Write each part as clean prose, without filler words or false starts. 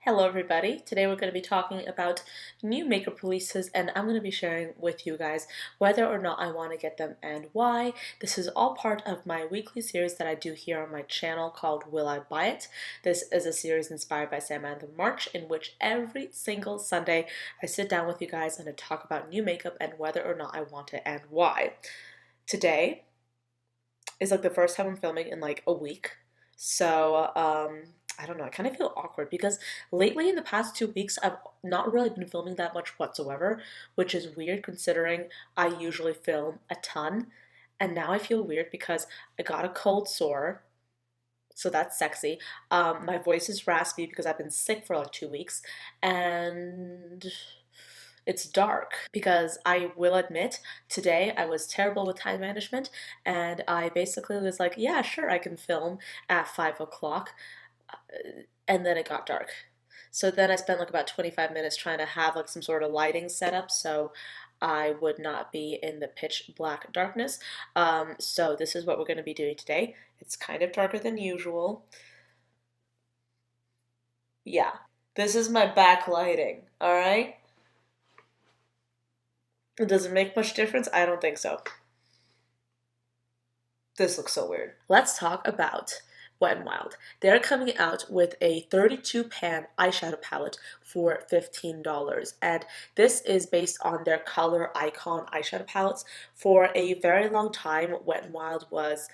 Hello everybody. Today we're going to be talking about new makeup releases and I'm going to be sharing with you guys whether or not I want to get them and why. This is all part of my weekly series that I do here on my channel called Will I Buy It? This is a series inspired by Samantha March in which every single Sunday I sit down with you guys and I talk about new makeup and whether or not I want it and why. Today is like the first time I'm filming in like a week. So I don't know, I kind of feel awkward because lately in the past 2 weeks, I've not really been filming that much whatsoever, which is weird considering I usually film a ton. And now I feel weird because I got a cold sore, so that's sexy. My voice is raspy because I've been sick for like 2 weeks, and it's dark because I will admit today I was terrible with time management and I basically was like, yeah, sure, I can film at 5 o'clock, and then it got dark. So then I spent like about 25 minutes trying to have like some sort of lighting set up so I would not be in the pitch black darkness. So this is what we're going to be doing today. It's kind of darker than usual. Yeah, this is my backlighting, all right? Does it make much difference? I don't think so. This looks so weird. Let's talk about Wet n Wild. They're coming out with a 32 pan eyeshadow palette for $15. And this is based on their Color Icon eyeshadow palettes. For a very long time, Wet n Wild was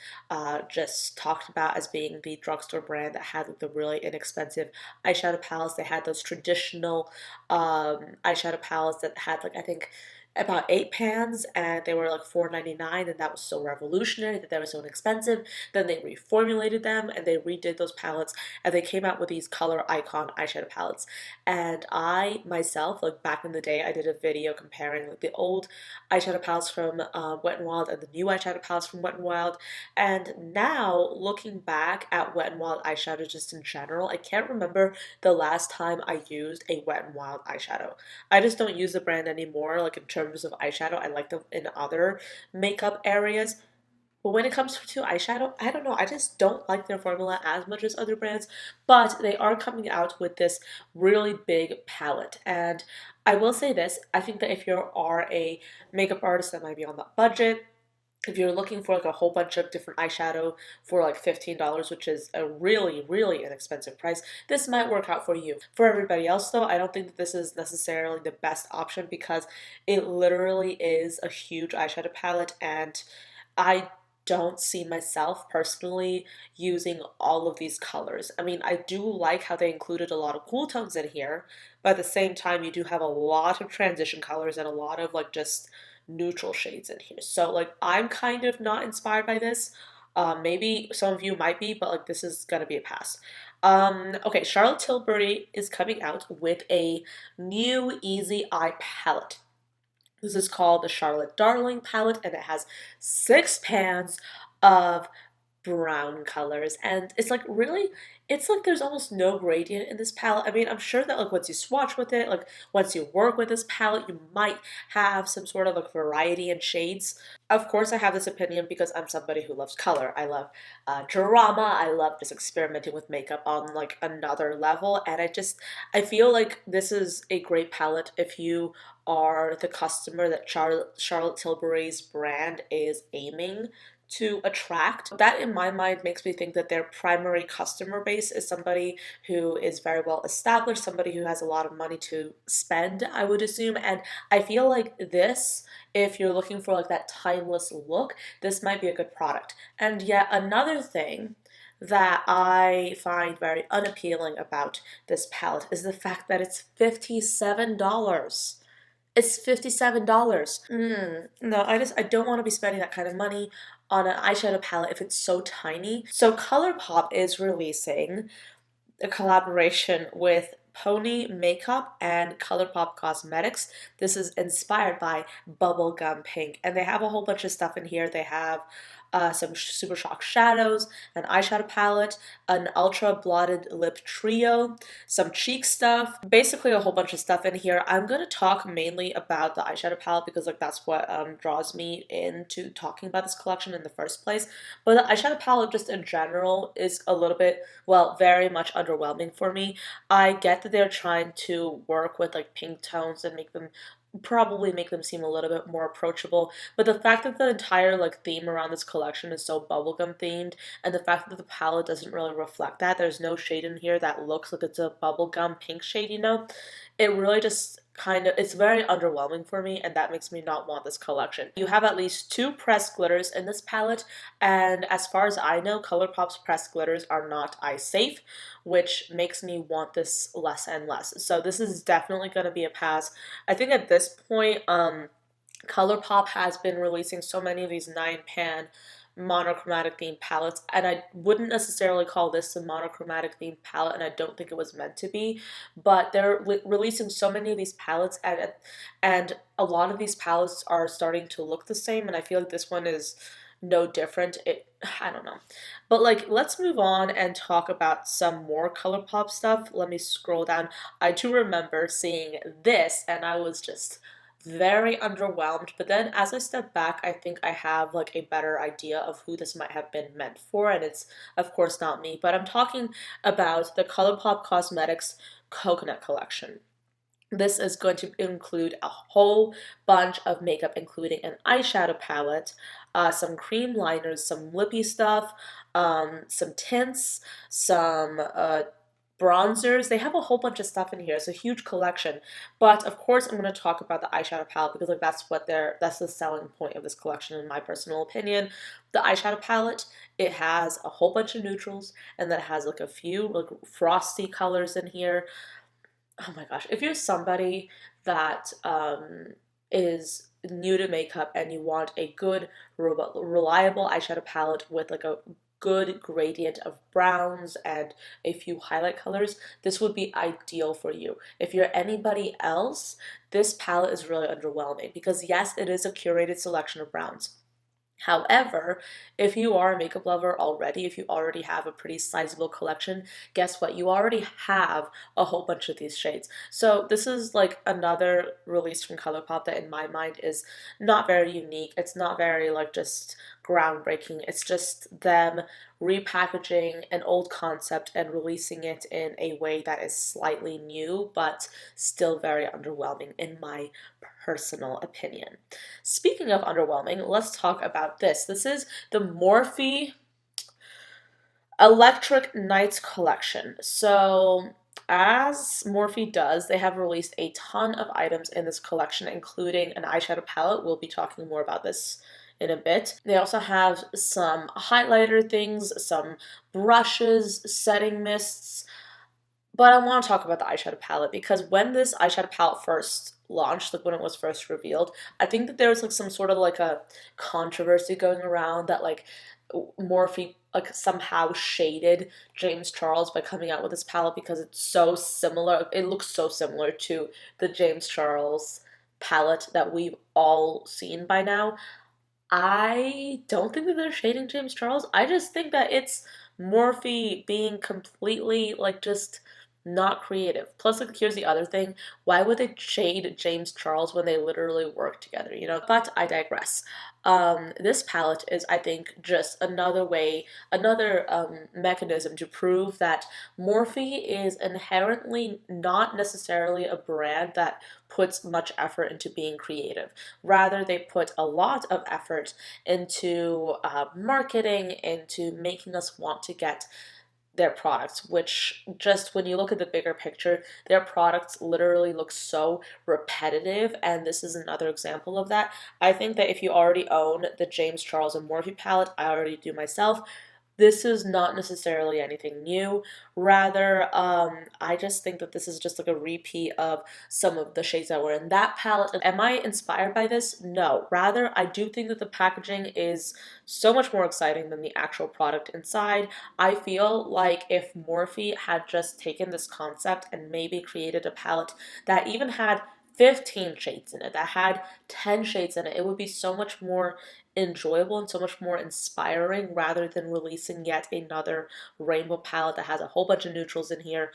just talked about as being the drugstore brand that had like, the really inexpensive eyeshadow palettes. They had those traditional eyeshadow palettes that had like, I think, about 8 pans and they were like $4.99 and that was so revolutionary that they were so inexpensive. Then they reformulated them and they redid those palettes and they came out with these Color Icon eyeshadow palettes. And I myself, like back in the day, I did a video comparing like the old eyeshadow palettes from Wet n Wild and the new eyeshadow palettes from Wet n Wild. And now looking back at Wet n Wild eyeshadow just in general, I can't remember the last time I used a Wet n Wild eyeshadow. I just don't use the brand anymore, like in terms of eyeshadow. I like them in other makeup areas. But when it comes to eyeshadow, I don't know. I just don't like their formula as much as other brands. But they are coming out with this really big palette. And I will say this, I think that if you are a makeup artist that might be on that budget, if you're looking for like a whole bunch of different eyeshadow for like $15, which is a really, really inexpensive price, this might work out for you. For everybody else though, I don't think that this is necessarily the best option because it literally is a huge eyeshadow palette and I don't see myself personally using all of these colors. I mean, I do like how they included a lot of cool tones in here, but at the same time, you do have a lot of transition colors and a lot of like just neutral shades in here. So like I'm kind of not inspired by this. Maybe some of you might be, but like this is gonna be a pass. Okay, Charlotte Tilbury is coming out with a new Easy Eye palette. This is called the Charlotte Darling palette, and it has 6 pans of brown colors, and it's like really, it's like there's almost no gradient in this palette. I mean, I'm sure that like once you swatch with it, like once you work with this palette, you might have some sort of like variety in shades. Of course, I have this opinion because I'm somebody who loves color. I love drama. I love just experimenting with makeup on like another level, and I feel like this is a great palette if you are the customer that Charlotte Tilbury's brand is aiming to attract. That in my mind makes me think that their primary customer base is somebody who is very well established, somebody who has a lot of money to spend, I would assume. And I feel like this, if you're looking for like that timeless look, this might be a good product. And yet another thing that I find very unappealing about this palette is the fact that it's $57. It's $57. No, I don't want to be spending that kind of money on an eyeshadow palette if it's so tiny. So ColourPop is releasing a collaboration with Pony Makeup and ColourPop Cosmetics. This is inspired by Bubblegum Pink, and they have a whole bunch of stuff in here. They have some Super Shock shadows, an eyeshadow palette, an ultra blotted lip trio, some cheek stuff, basically a whole bunch of stuff in here. I'm going to talk mainly about the eyeshadow palette because like that's what draws me into talking about this collection in the first place. But the eyeshadow palette just in general is a little bit, well, very much underwhelming for me. I get that they're trying to work with like pink tones and probably make them seem a little bit more approachable, but the fact that the entire like theme around this collection is so bubblegum themed, and the fact that the palette doesn't really reflect that, there's no shade in here that looks like it's a bubblegum pink shade, it really just kind of, it's very underwhelming for me, and that makes me not want this collection. You have at least two pressed glitters in this palette, and as far as I know, ColourPop's pressed glitters are not eye safe, which makes me want this less and less. So this is definitely going to be a pass. I think at this point, ColourPop has been releasing so many of these 9-pan monochromatic themed palettes, and I wouldn't necessarily call this a monochromatic themed palette, and I don't think it was meant to be, but they're releasing so many of these palettes, and a lot of these palettes are starting to look the same, and I feel like this one is no different. I don't know. But like, let's move on and talk about some more ColourPop stuff. Let me scroll down. I do remember seeing this and I was just very underwhelmed, but then as I step back, I think I have like a better idea of who this might have been meant for, and it's of course not me, but I'm talking about the ColourPop Cosmetics Coconut Collection. This is going to include a whole bunch of makeup, including an eyeshadow palette, some cream liners, some lippy stuff, some tints, some bronzers. They have a whole bunch of stuff in here. It's a huge collection. But of course, I'm going to talk about the eyeshadow palette because like that's the selling point of this collection in my personal opinion. The eyeshadow palette, it has a whole bunch of neutrals, and then it has like a few like frosty colors in here. Oh my gosh, if you're somebody that is new to makeup and you want a good, reliable eyeshadow palette with like a good gradient of browns and a few highlight colors, this would be ideal for you. If you're anybody else, this palette is really underwhelming because yes, it is a curated selection of browns. However, if you are a makeup lover already, if you already have a pretty sizable collection, guess what? You already have a whole bunch of these shades. So this is like another release from ColourPop that in my mind is not very unique. It's not very like just groundbreaking. It's just them repackaging an old concept and releasing it in a way that is slightly new, but still very underwhelming in my personal opinion. Speaking of underwhelming, let's talk about this. This is the Morphe Electric Nights collection. So, as Morphe does, they have released a ton of items in this collection, including an eyeshadow palette. We'll be talking more about this in a bit. They also have some highlighter things, some brushes, setting mists. But I want to talk about the eyeshadow palette because when this eyeshadow palette first launched, like when it was first revealed, I think that there was like some sort of like a controversy going around that like Morphe like somehow shaded James Charles by coming out with this palette because it's so similar. It looks so similar to the James Charles palette that we've all seen by now. I don't think that they're shading James Charles. I just think that it's Morphe being completely like just not creative. Plus, like, here's the other thing. Why would they shade James Charles when they literally work together, But I digress. This palette is, I think, just another way, another mechanism to prove that Morphe is inherently not necessarily a brand that puts much effort into being creative. Rather, they put a lot of effort into marketing, into making us want to get their products, which just when you look at the bigger picture, their products literally look so repetitive, and this is another example of that. I think that if you already own the James Charles and Morphe palette, I already do myself, this is not necessarily anything new. Rather, I just think that this is just like a repeat of some of the shades that were in that palette. And am I inspired by this? No. Rather, I do think that the packaging is so much more exciting than the actual product inside. I feel like if Morphe had just taken this concept and maybe created a palette that even had 15 shades in it, that had 10 shades in it, it would be so much more enjoyable and so much more inspiring rather than releasing yet another rainbow palette that has a whole bunch of neutrals in here,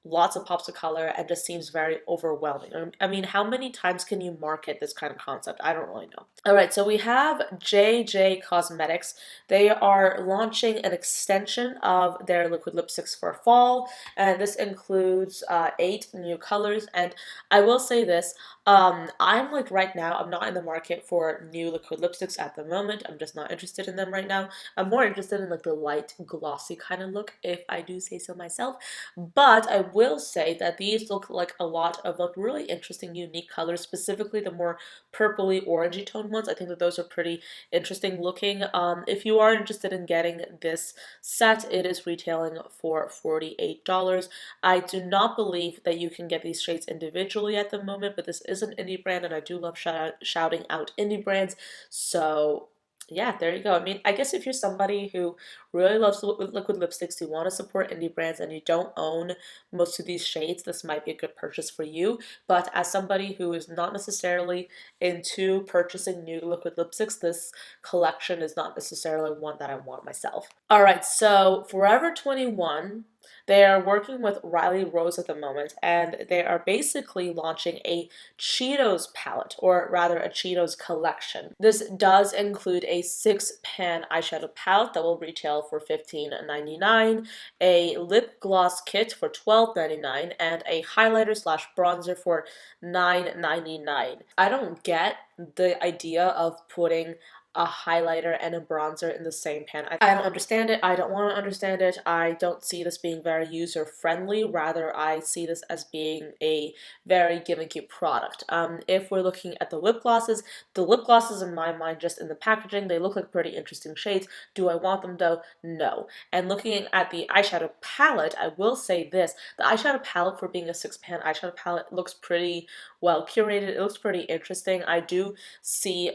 lots of pops of color, and just seems very overwhelming. I mean, how many times can you market this kind of concept? I don't really know. All right, so we have JJ Cosmetics. They are launching an extension of their liquid lipsticks for fall, and this includes 8 new colors. And I will say this, I'm like right now, I'm not in the market for new liquid lipsticks at the moment. I'm just not interested in them right now. I'm more interested in like the light glossy kind of look, if I do say so myself. But I will say that these look like a lot of like really interesting, unique colors, specifically the more purpley, orangey toned ones. I think that those are pretty interesting looking. If you are interested in getting this set, it is retailing for $48. I do not believe that you can get these shades individually at the moment, but this is an indie brand, and I do love shouting out indie brands. So yeah, there you go. I mean, I guess if you're somebody who really loves liquid lipsticks, you want to support indie brands, and you don't own most of these shades, this might be a good purchase for you. But as somebody who is not necessarily into purchasing new liquid lipsticks, this collection is not necessarily one that I want myself. All right, so Forever 21, they are working with Riley Rose at the moment, and they are basically launching a Cheetos palette, or rather a Cheetos collection. This does include a 6-pan eyeshadow palette that will retail for $15.99, a lip gloss kit for $12.99, and a highlighter slash bronzer for $9.99. I don't get the idea of putting a highlighter and a bronzer in the same pan. I don't understand it. I don't want to understand it. I don't see this being very user friendly. Rather, I see this as being a very gimmicky product. If we're looking at the lip glosses in my mind, just in the packaging, they look like pretty interesting shades. Do I want them though? No. And looking at the eyeshadow palette, I will say this. The eyeshadow palette, for being a 6-pan eyeshadow palette, looks pretty well curated. It looks pretty interesting. I do see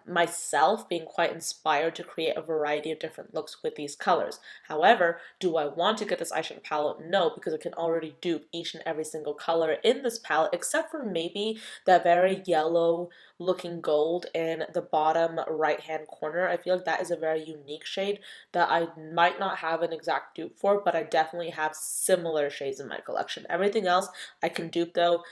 myself being quite inspired to create a variety of different looks with these colors. However, do I want to get this eyeshadow palette? No, because I can already dupe each and every single color in this palette, except for maybe that very yellow looking gold in the bottom right hand corner. I feel like that is a very unique shade that I might not have an exact dupe for, but I definitely have similar shades in my collection. Everything else I can dupe though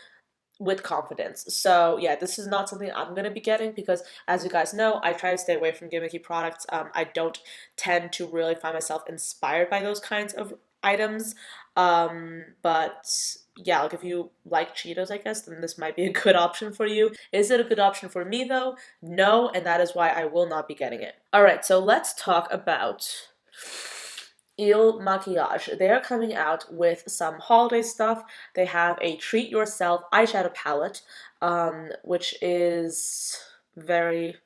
with confidence. So yeah, this is not something I'm going to be getting because, as you guys know, I try to stay away from gimmicky products. I don't tend to really find myself inspired by those kinds of items. But yeah, like if you like Cheetos, I guess, then this might be a good option for you. Is it a good option for me though? No, and that is why I will not be getting it. All right, so let's talk about Il Maquillage. They are coming out with some holiday stuff. They have a treat yourself eyeshadow palette, which is very,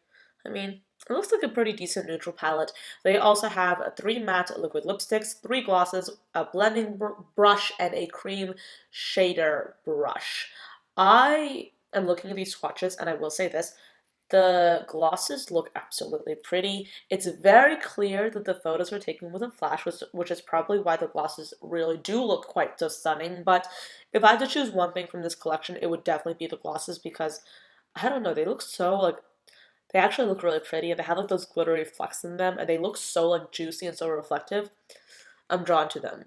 I mean, it looks like a pretty decent neutral palette. They also have 3 matte liquid lipsticks, 3 glosses, a blending brush, and a cream shader brush. I am looking at these swatches, and I will say this. The glosses look absolutely pretty. It's very clear that the photos were taken with a flash, which is probably why the glosses really do look quite so stunning. But if I had to choose one thing from this collection, it would definitely be the glosses because, I don't know, they look so like, they actually look really pretty and they have like those glittery flecks in them and they look so like juicy and so reflective. I'm drawn to them.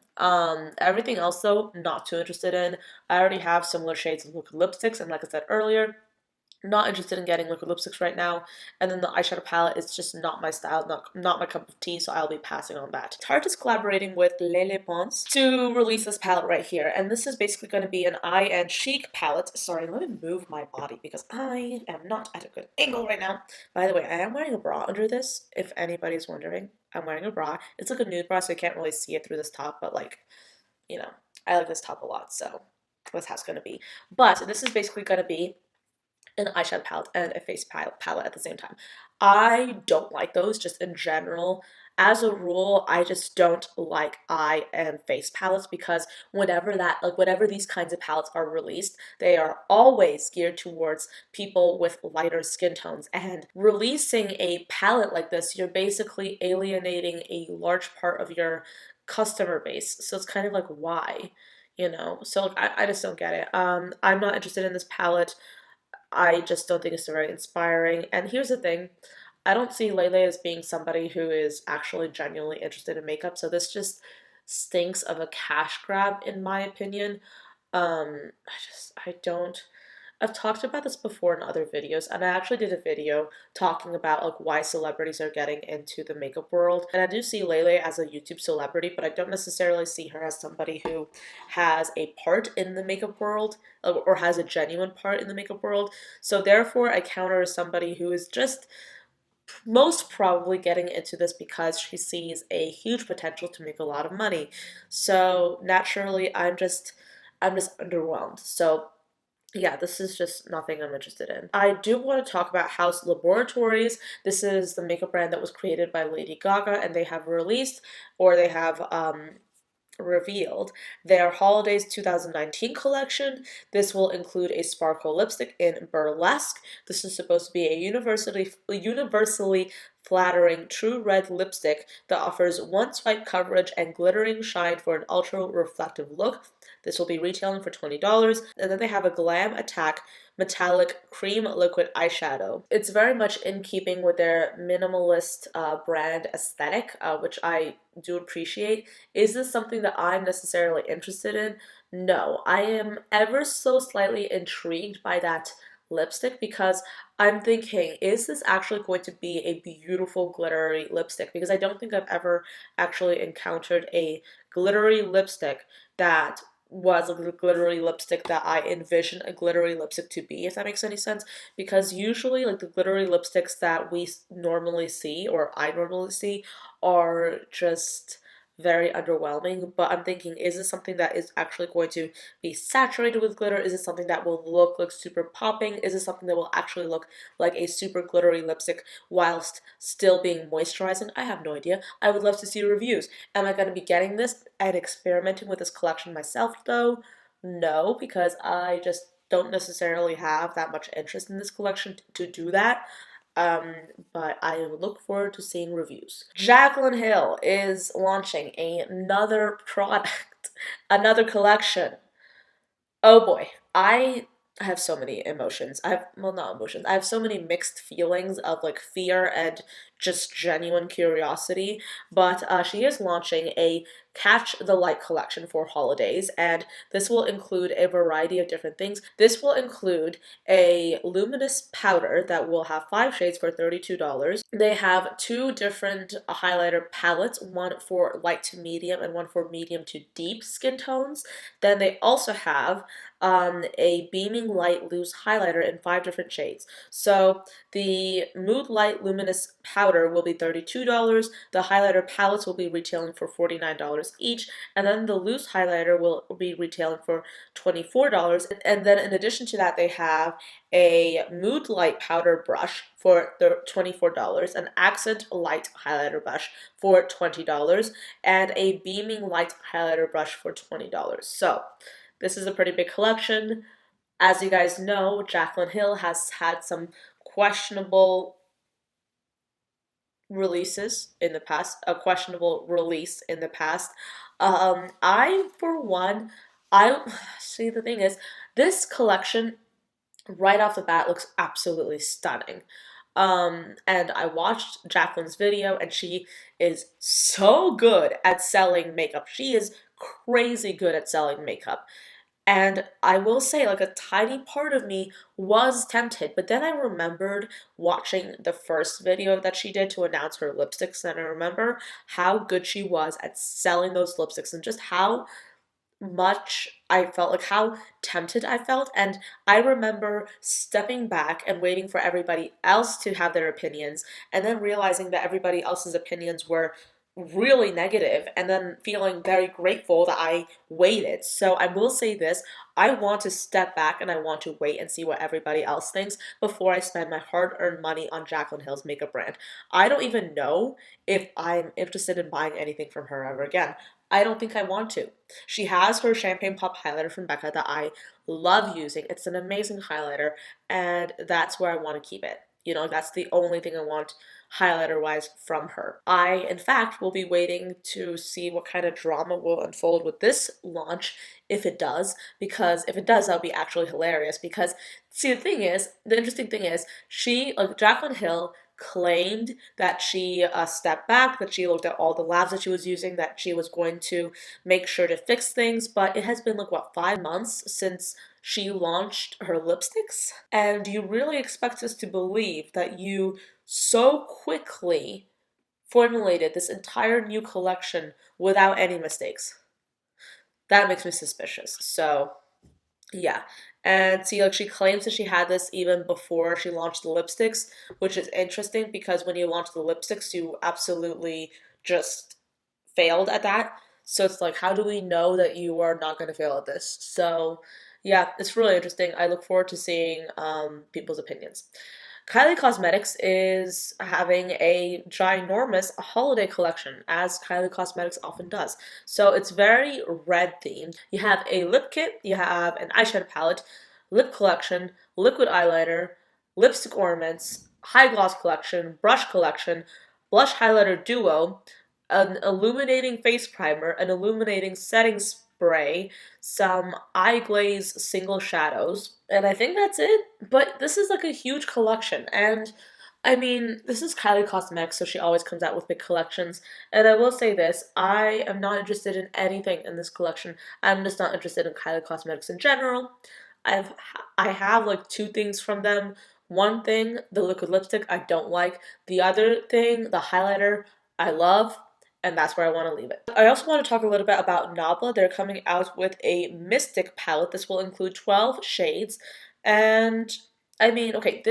Everything else though, not too interested in. I already have similar shades of liquid lipsticks, and like I said earlier, not interested in getting liquid lipsticks right now. And then the eyeshadow palette is just not my style, not my cup of tea, so I'll be passing on that. Tarte is collaborating with Lele Pons to release this palette right here. And this is basically going to be an eye and cheek palette. Sorry, let me move my body because I am not at a good angle right now. By the way, I am wearing a bra under this, if anybody's wondering. I'm wearing a bra. It's like a nude bra, so I can't really see it through this top, but like, you know, I like this top a lot, so that's how it's going to be. But this is basically going to be an eyeshadow palette and a face palette at the same time. I don't like those just in general. As a rule, I just don't like eye and face palettes because whenever these kinds of palettes are released, they are always geared towards people with lighter skin tones. And releasing a palette like this, you're basically alienating a large part of your customer base. So it's kind of like, why? So like, I just don't get it. I'm not interested in this palette. I just don't think it's very inspiring. And here's the thing, I don't see Lele as being somebody who is actually genuinely interested in makeup, so this just stinks of a cash grab, in my opinion. I don't. I've talked about this before in other videos, and I actually did a video talking about like why celebrities are getting into the makeup world. And I do see Lele as a YouTube celebrity, but I don't necessarily see her as somebody who has a part in the makeup world or has a genuine part in the makeup world. So therefore, I count her as somebody who is just most probably getting into this because she sees a huge potential to make a lot of money. So naturally, I'm just underwhelmed. So yeah, this is just nothing I'm interested in. I do want to talk about House Laboratories. This is the makeup brand that was created by Lady Gaga, and they have released or they have revealed their Holidays 2019 collection. This will include a sparkle lipstick in Burlesque. This is supposed to be a universally flattering true red lipstick that offers one swipe coverage and glittering shine for an ultra reflective look. This will be retailing for $20. And then they have a Glam Attack metallic cream liquid eyeshadow. It's very much in keeping with their minimalist brand aesthetic, which I do appreciate. Is this something that I'm necessarily interested in? No, I am ever so slightly intrigued by that lipstick because I'm thinking, is this actually going to be a beautiful glittery lipstick? Because I don't think I've ever actually encountered a glittery lipstick that was a glittery lipstick that I envision a glittery lipstick to be, if that makes any sense. Because usually, like the glittery lipsticks that we normally see, or I normally see, are just very underwhelming. But I'm thinking, is this something that is actually going to be saturated with glitter? Is it something that will look like super popping? Is it something that will actually look like a super glittery lipstick whilst still being moisturizing? I have no idea. I would love to see reviews. Am I going to be getting this and experimenting with this collection myself though? No, because I just don't necessarily have that much interest in this collection to do that. Um, but I look forward to seeing reviews. Jaclyn Hill is launching another product, another collection. Oh boy, I have so many emotions. Well, not emotions. I have so many mixed feelings of like fear and just genuine curiosity. But she is launching a Catch the Light collection for holidays, and this will include a variety of different things. This will include a luminous powder that will have 5 shades for $32. They have two different highlighter palettes, one for light to medium and one for medium to deep skin tones. Then they also have a beaming light loose highlighter in 5 different shades. So the Mood Light Luminous Powder will be $32. The highlighter palettes will be retailing for $49 each, and then the loose highlighter will be retailing for $24. And then in addition to that, they have a Mood Light Powder brush for $24, an Accent Light Highlighter brush for $20, and a Beaming Light Highlighter brush for $20. So this is a pretty big collection. As you guys know, Jaclyn Hill has had some questionable releases in the past, a questionable release in the past. I, for one, I see the thing is, this collection right off the bat looks absolutely stunning. And I watched Jaclyn's video, and she is so good at selling makeup. She is crazy good at selling makeup. And I will say, like, a tiny part of me was tempted, but then I remembered watching the first video that she did to announce her lipsticks, and I remember how good she was at selling those lipsticks and just how much I felt, like how tempted I felt. And I remember stepping back and waiting for everybody else to have their opinions, and then realizing that everybody else's opinions were really negative, and then feeling very grateful that I waited. So I will say this, I want to step back and I want to wait and see what everybody else thinks before I spend my hard-earned money on Jaclyn Hill's makeup brand. I don't even know if I'm interested in buying anything from her ever again. I don't think I want to. She has her Champagne Pop highlighter from Becca that I love using. It's an amazing highlighter, and that's where I want to keep it. You know, that's the only thing I want highlighter wise from her. I, in fact, will be waiting to see what kind of drama will unfold with this launch if it does, because if it does, that'll be actually hilarious. Because, see, the interesting thing is, Jaclyn Hill claimed that she stepped back, that she looked at all the labs that she was using, that she was going to make sure to fix things, but it has been like, what, 5 months since she launched her lipsticks? And you really expect us to believe that you so quickly formulated this entire new collection without any mistakes? That makes me suspicious. So, yeah. And see, like, she claims that she had this even before she launched the lipsticks, which is interesting because when you launch the lipsticks, you absolutely just failed at that. So it's like, how do we know that you are not going to fail at this? So, yeah, it's really interesting. I look forward to seeing people's opinions. Kylie Cosmetics is having a ginormous holiday collection, as Kylie Cosmetics often does. So it's very red themed. You have a lip kit, you have an eyeshadow palette, lip collection, liquid eyeliner, lipstick ornaments, high gloss collection, brush collection, blush highlighter duo, an illuminating face primer, an illuminating setting spray, some eye glaze single shadows, and I think that's it. But this is like a huge collection, and I mean, this is Kylie Cosmetics, so she always comes out with big collections. And I will say this, I am not interested in anything in this collection. I'm just not interested in Kylie Cosmetics in general. I've I have like two things from them. One thing, the liquid lipstick, I don't like. The other thing, the highlighter, I love, and that's where I want to leave it. I also want to talk a little bit about Nabla. They're coming out with a Mystic palette. This will include 12 shades, and I mean, okay,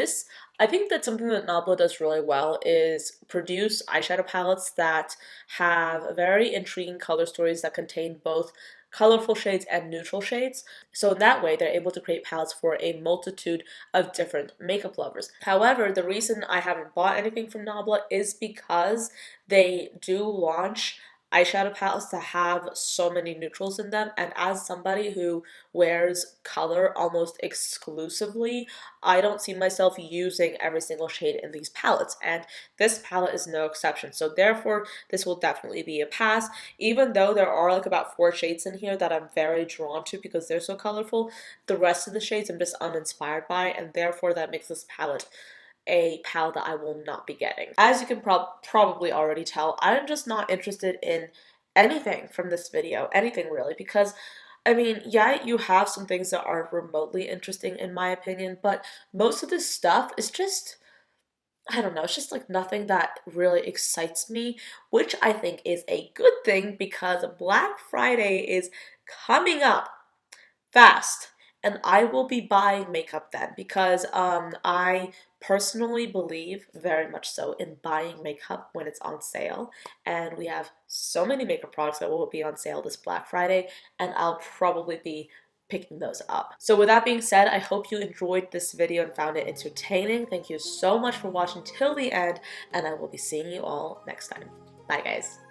I think that something that Nabla does really well is produce eyeshadow palettes that have very intriguing color stories that contain both colorful shades and neutral shades. So in that way, they're able to create palettes for a multitude of different makeup lovers. However, the reason I haven't bought anything from Nabla is because they do launch eyeshadow palettes that have so many neutrals in them, and as somebody who wears color almost exclusively, I don't see myself using every single shade in these palettes, and this palette is no exception. So therefore, this will definitely be a pass, even though there are like about 4 shades in here that I'm very drawn to because they're so colorful. The rest of the shades I'm just uninspired by, and therefore that makes this palette a palette that I will not be getting. As you can probably already tell, I'm just not interested in anything from this video, anything really, because I mean, yeah, you have some things that are remotely interesting in my opinion, but most of this stuff is just, I don't know, it's just like nothing that really excites me, which I think is a good thing because Black Friday is coming up fast, and I will be buying makeup then because I personally believe very much so in buying makeup when it's on sale, and we have so many makeup products that will be on sale this Black Friday, and I'll probably be picking those up. So with that being said, I hope you enjoyed this video and found it entertaining. Thank you so much for watching till the end, and I will be seeing you all next time. Bye guys.